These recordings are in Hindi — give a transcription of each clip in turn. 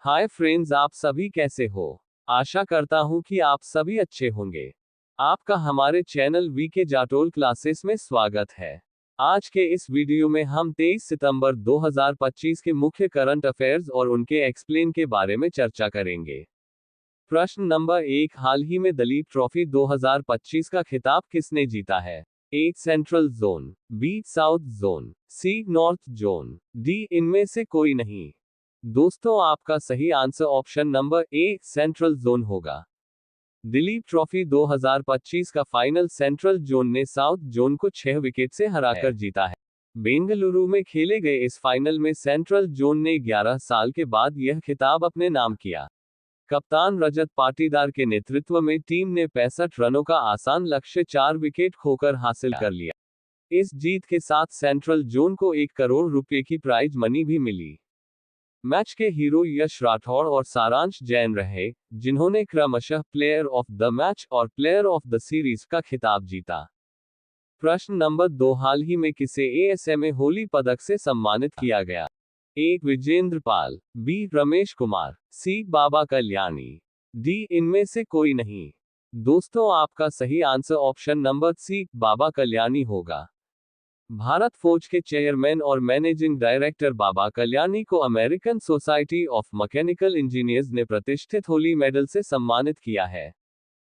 हाय फ्रेंड्स, आप सभी कैसे हो। आशा करता हूं कि आप सभी अच्छे होंगे। आपका हमारे चैनल वीके जाटोल क्लासेस में स्वागत है। आज के इस वीडियो में हम 23 सितंबर 2025 के मुख्य करंट अफेयर्स और उनके एक्सप्लेन के बारे में चर्चा करेंगे। प्रश्न नंबर 1, हाल ही में दलीप ट्रॉफी 2025 का खिताब किसने जीता है? A central zone, B south zone, C north zone, D इनमें से कोई नहीं। दोस्तों, आपका सही answer option number A central zone होगा। दिलीप ट्रॉफी 2025 का फाइनल सेंट्रल जोन ने साउथ जोन को 6 विकेट से हराकर जीता है। बेंगलुरु में खेले गए इस फाइनल में सेंट्रल जोन ने 11 साल के बाद यह खिताब अपने नाम किया। कप्तान रजत पाटीदार के नेतृत्व में टीम ने 65 रनों का आसान लक्ष्य 4 विकेट खोकर हासिल कर लिया। इस जीत के साथ सेंट्रल जोन को 1 करोड़ रुपए की प्राइज मनी भी मिली। मैच के हीरो यश राठौड़ और सारांश जैन रहे, जिन्होंने क्रमशः प्लेयर ऑफ द मैच और प्लेयर ऑफ द सीरीज का खिताब जीता। प्रश्न नंबर 2, हाल ही में किसे एएसएमए होली पदक से सम्मानित किया गया? ए विजेंद्र पाल, बी रमेश कुमार, सी बाबा कल्याणी, डी इनमें से कोई नहीं। दोस्तों, आपका सही आंसर ऑप्शन नंबर सी बाबा कल्याणी होगा। भारत फौज के चेयरमैन और मैनेजिंग डायरेक्टर बाबा कल्याणी को American society of mechanical engineers ने प्रतिष्ठित होली मेडल से सम्मानित किया है।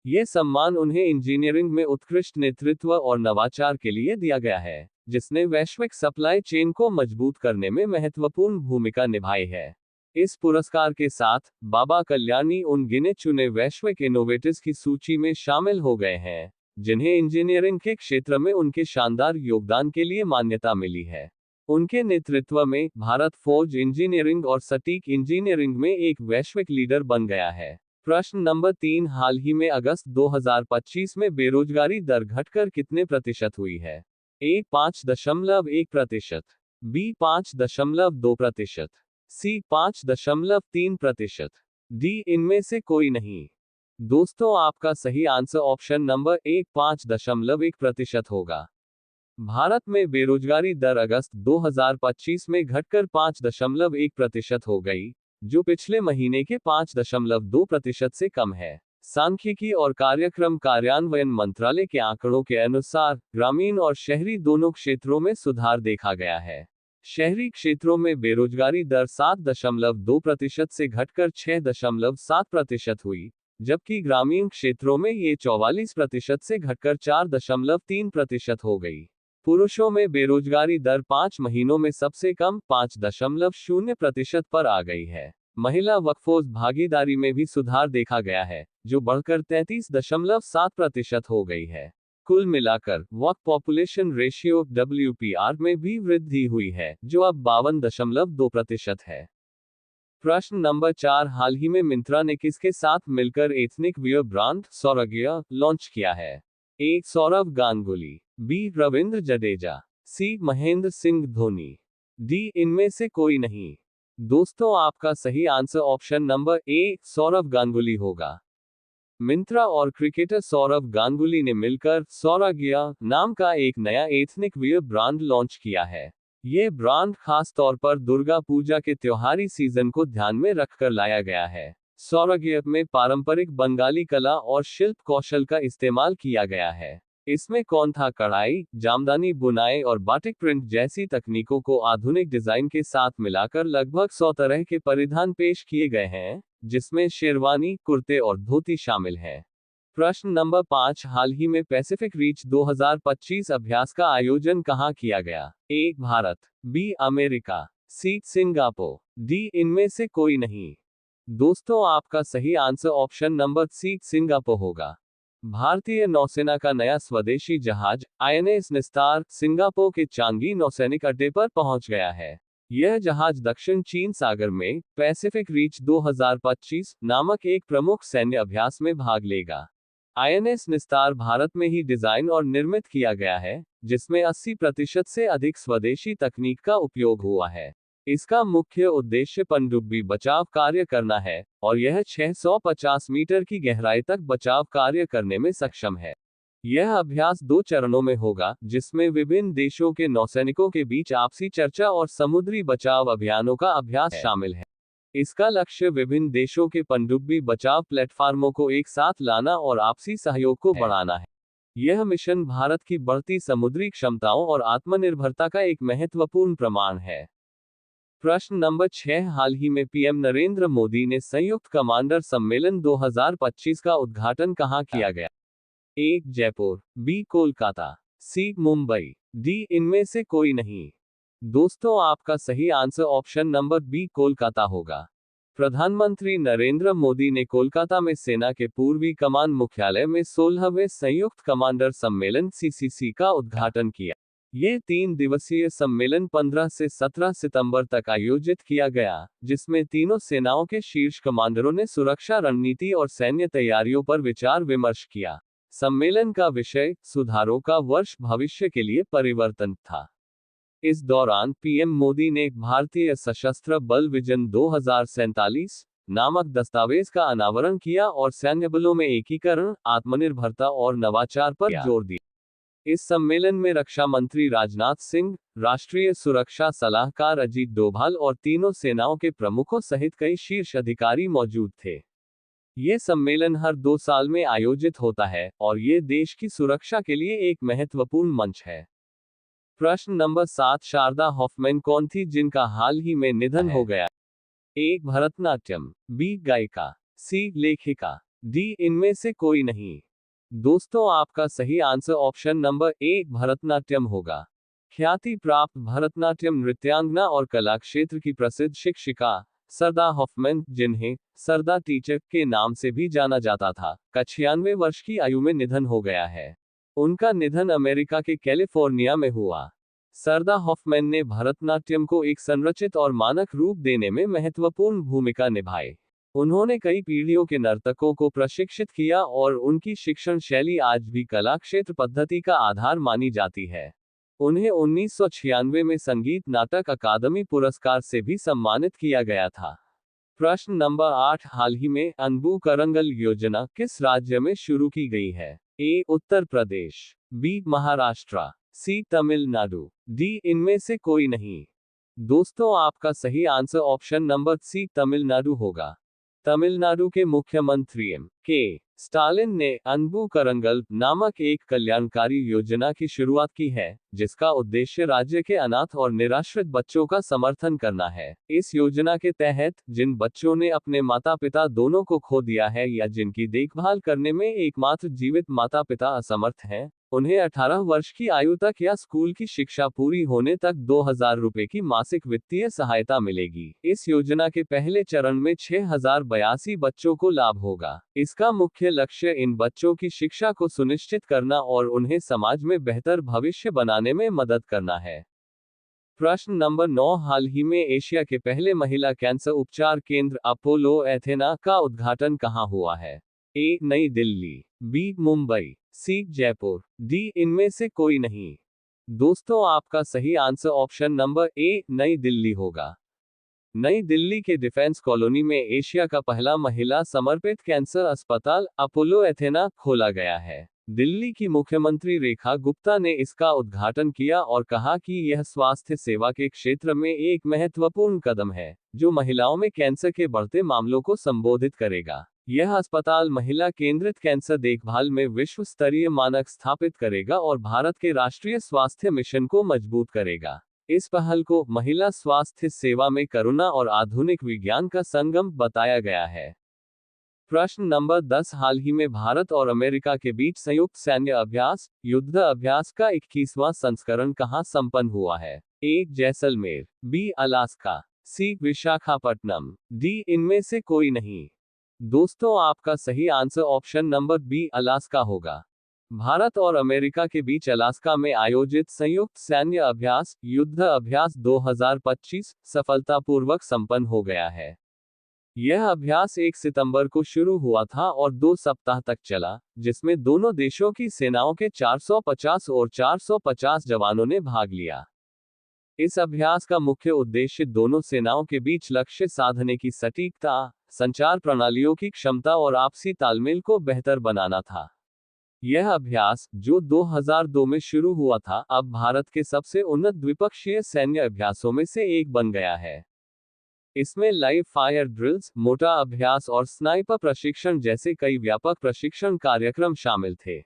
यह सम्मान उन्हें इंजीनियरिंग में उत्कृष्ट नेतृत्व और नवाचार के लिए दिया गया है, जिसने वैश्विक सप्लाई चेन को मजबूत करने में महत्वपूर्ण भूमिका निभाई है। इस पुरस्कार के साथ बाबा कल्याणी उन गिने चुने वैश्विक इनोवेटर्स की सूची में शामिल हो गए हैं, जिन्हें इंजीनियरिंग के क्षेत्र में उनके शानदार योगदान के लिए मान्यता मिली है। उनके नेतृत्व में भारत फौज इंजीनियरिंग और सटीक इंजीनियरिंग में एक वैश्विक लीडर बन गया है। प्रश्न नंबर 3, हाल ही में अगस्त 2025 में बेरोजगारी दर घटकर कितने प्रतिशत हुई है? ए 5.1%, बी 5.2%, सी 5.3%, डी इनमें से कोई नहीं। दोस्तों, आपका सही आंसर ऑप्शन नंबर ए 5.1% होगा। भारत में बेरोजगारी दर अगस्त 2025 में घटकर 5.1% हो गई, जो पिछले महीने के 5.2% से कम है। सांख्यिकी और कार्यक्रम कार्यान्वयन मंत्रालय के आंकड़ों के अनुसार ग्रामीण और शहरी दोनों क्षेत्रों में सुधार देखा गया है। शहरी क्षेत्रों में बेरोजगारी दर 7.2% से घटकर 6.7% हुई, जबकि ग्रामीण क्षेत्रों में ये 44% से घटकर 4.3% हो गई। पुरुषों में बेरोजगारी दर 5 महीनों में सबसे कम 5.0% पर आ गई है। महिला वर्कफोर्स भागीदारी में भी सुधार देखा गया है, जो बढ़कर 33.7% हो गई है। कुल मिलाकर वर्क पॉपुलेशन रेशियो WPR में भी वृद्धि हुई है, जो अब 52.2% है। प्रश्न नंबर 4, हाल ही में मिंत्रा ने किसके साथ मिलकर ethnic wear brand Saurgya launch किया है? A Saurav Ganguly, B Ravindra Jadeja, C Mahendra Singh Dhoni, D इनमें से कोई नहीं। दोस्तों, आपका सही answer option number A Saurav Ganguly होगा। मिंत्रा और क्रिकेटर सौरव गांगुली ने मिलकर सौरग्या नाम का एक नया एथनिक वियर ब्रांड लॉन्च किया है। ये ब्रांड खास तौर पर दुर्गा पूजा के त्योहारी सीजन को ध्यान में रखकर लाया गया है। सौरग्या में पारंपरिक बंगाली कला और शिल्प कौशल का इस्तेमाल किया गया है। इसमें कौंथा कढ़ाई, जामदानी बुनाई और बाटिक प्रिंट जैसी तकनीकों को आधुनिक डिजाइन के साथ मिलाकर लगभग 100 तरह के परिधान पेश किए गए हैं, जिसमें शेरवानी, कुर्ते और धोती शामिल हैं। प्रश्न नंबर 5, हाल ही में पैसिफिक रीच 2025 अभ्यास का आयोजन कहाँ किया गया? A Bharat, B America, C Singapore, D इनमें से कोई नहीं। दोस्तों, आपका सही answer option number C Singapore होगा। भारतीय नौसेना का नया स्वदेशी जहाज INS निस्तार सिंगापुर के चांगी नौसैनिक अड्डे पर पहुंच गया है। यह जहाज दक्षिण चीन सागर में पैसिफिक रीच 2025 नामक एक प्रमुख सैन्य अभ्यास में भाग लेगा। INS निस्तार भारत में ही डिजाइन और निर्मित किया गया है, जिसमें 80% से अधिक स्वदेशी तकनीक का उपयोग हुआ है। इसका मुख्य उद्देश्य पनडुब्बी बचाव कार्य करना है, और यह 650 मीटर की गहराई तक बचाव कार्य करने में सक्षम है। यह अभ्यास 2 चरणों में होगा, जिसमें विभिन्न देशों के नौसैनिकों के बीच आपसी चर्चा और समुद्री बचाव अभियानों का अभ्यास शामिल है। इसका लक्ष्य विभिन्न देशों के पनडुब्बी बचाव प्लेटफार्मों को एक साथ लाना और आपसी सहयोग को बढ़ाना है। यह मिशन भारत की बढ़ती समुद्री क्षमताओं और आत्मनिर्भरता का एक महत्वपूर्ण प्रमाण है। प्रश्न नंबर 6, हाल ही में पीएम नरेंद्र मोदी ने संयुक्त कमांडर सम्मेलन 2025 का उद्घाटन कहाँ किया गया? A. Jaipur, B. Kolkata, C. Mumbai, D. इनमें से कोई नहीं। दोस्तों, आपका सही answer option number B Kolkata होगा। प्रधानमंत्री नरेंद्र मोदी ने कोलकाता में सेना के पूर्वी कमान मुख्यालय में 16वें संयुक्त कमांडर सम्मेलन सीसीसी का उद्घाटन किया। ये 3 दिवसीय सम्मेलन 15 से 17 सितंबर तक आयोजित किया गया, जिसमें तीनों सेनाओं के शीर्ष कमांडरों ने सुरक्षा रणनीति और सैन्य तैयारियों पर विचार विमर्श किया। सम्मेलन का विषय सुधारों का वर्ष भविष्य के लिए परिवर्तन था। इस दौरान पीएम मोदी ने भारतीय सशस्त्र बल विजन 2047 नामक दस्तावेज का अनावरण किया और सैन्य बलों में एकीकरण, आत्मनिर्भरता और नवाचार पर जोर दिया। इस सम्मेलन में रक्षा मंत्री राजनाथ सिंह, राष्ट्रीय सुरक्षा सलाहकार अजीत डोभाल और तीनों सेनाओं के प्रमुखों सहित कई शीर्ष अधिकारी मौजूद थे। ये सम्मेलन हर 2 साल में आयोजित होता है और ये देश की सुरक्षा के लिए एक महत्वपूर्ण मंच है। प्रश्न नंबर 7, शारदा हॉफमैन कौन थी जिनका हाल ही में निधन हो गया? ए. भरतनाट्यम, बी. गायिका, सी. लेखिका, डी. इनमें से कोई नहीं। दोस्तों, आपका सही आंसर ऑप्शन नंबर ए भरतनाट्यम होगा। ख्याति प्राप्त भरतनाट्यम नृत्यांगना और कला क्षेत्र की प्रसिद्ध शिक्षिका सरदा हॉफमैन, जिन्हें सरदा टीचर के नाम से भी जाना जाता था, का 96 वर्ष की आयु में निधन हो गया है। उनका निधन अमेरिका के कैलिफोर्निया में हुआ। सरदा हॉफमैन ने भरतनाट्यम को एक संरचित और मानक रूप देने में महत्वपूर्ण भूमिका निभाई। उन्होंने कई पीढ़ियों के नर्तकों को प्रशिक्षित किया और उनकी शिक्षण शैली आज भी कला क्षेत्र पद्धति का आधार मानी जाती है। उन्हें 1996 में संगीत नाटक अकादमी पुरस्कार से भी सम्मानित किया गया था। प्रश्न नंबर 8, हाल ही में अनबू करंगल योजना किस राज्य में शुरू की गई है? A. Uttar Pradesh, B. Maharashtra, C. Tamil Nadu, D. इनमें से कोई नहीं। दोस्तों, आपका सही answer option number C Tamil Nadu होगा। तमिलनाडु के मुख्यमंत्री एम.के. स्टालिन ने अनबू करंगल नामक एक कल्याणकारी योजना की शुरुआत की है, जिसका उद्देश्य राज्य के अनाथ और निराश्रित बच्चों का समर्थन करना है। इस योजना के तहत जिन बच्चों ने अपने माता पिता दोनों को खो दिया है या जिनकी देखभाल करने में एकमात्र जीवित माता पिता असमर्थ हैं, उन्हें 18 वर्ष की आयु तक या स्कूल की शिक्षा पूरी होने तक 2000 रुपए की मासिक वित्तीय सहायता मिलेगी। इस योजना के पहले चरण में 6082 बच्चों को लाभ होगा। इसका मुख्य लक्ष्य इन बच्चों की शिक्षा को सुनिश्चित करना और उन्हें समाज में बेहतर भविष्य बनाने में मदद करना है। प्रश्न नंबर 9, हाल ही में एशिया के पहले महिला कैंसर उपचार केंद्र अपोलो एथेना का उद्घाटन कहाँ हुआ है? ए. नई दिल्ली, बी. मुंबई, सी. जयपुर, डी. इनमें से कोई नहीं। दोस्तों, आपका सही आंसर ऑप्शन नंबर ए नई दिल्ली होगा। नई दिल्ली के डिफेंस कॉलोनी में एशिया का पहला महिला समर्पित कैंसर अस्पताल अपोलो एथेना खोला गया है। दिल्ली की मुख्यमंत्री रेखा गुप्ता ने इसका उद्घाटन किया और कहा कि यह स्वास्थ्य सेवा के क्षेत्र में एक महत्वपूर्ण कदम है, जो महिलाओं में कैंसर के बढ़ते मामलों को संबोधित करेगा। यह अस्पताल महिला केंद्रित कैंसर देखभाल में विश्व स्तरीय मानक स्थापित करेगा और भारत के राष्ट्रीय स्वास्थ्य मिशन को मजबूत करेगा। इस पहल को महिला स्वास्थ्य सेवा में करुणा और आधुनिक विज्ञान का संगम बताया गया है। प्रश्न नंबर 10, हाल ही में भारत और अमेरिका के बीच संयुक्त सैन्य अभ्यास युद्ध अभ्यास का 21वां संस्करण कहां संपन्न हुआ है? A. Jaisalmer, B. Alaska, C. Visakhapatnam, D. इनमें से कोई नहीं। दोस्तों, आपका सही answer option number B Alaska होगा। भारत और अमेरिका के बीच अलास्का में आयोजित संयुक्त सैन्य अभ्यास युद्ध अभ्यास 2025 सफलतापूर्वक संपन्न हो गया है। यह अभ्यास 1 सितंबर को शुरू हुआ था और 2 सप्ताह तक चला, जिसमें दोनों देशों की सेनाओं के 450 और 450 जवानों ने भाग लिया। इस अभ्यास का मुख्य उद्देश्य दोनों सेनाओं के बीच लक्ष्य साधने की सटीकता, संचार प्रणालियों की क्षमता और आपसी तालमेल को बेहतर बनाना था। यह अभ्यास, जो 2002 में शुरू हुआ था, अब भारत के सबसे उन्नत द्विपक्षीय सैन्य अभ्यासों में से एक बन गया है। इसमें लाइव फायर ड्रिल्स, मोटा अभ्यास और स्नाइपर प्रशिक्षण जैसे कई व्यापक प्रशिक्षण कार्यक्रम शामिल थे।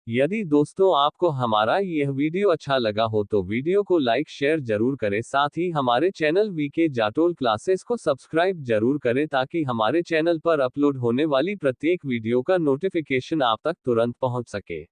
यदि दोस्तों आपको हमारा यह वीडियो अच्छा लगा हो तो वीडियो को लाइक शेयर जरूर करें, साथ ही हमारे चैनल वीके जाटोल क्लासेस को सब्सक्राइब जरूर करें ताकि हमारे चैनल पर अपलोड होने वाली प्रत्येक वीडियो का नोटिफिकेशन आप तक तुरंत पहुंच सके।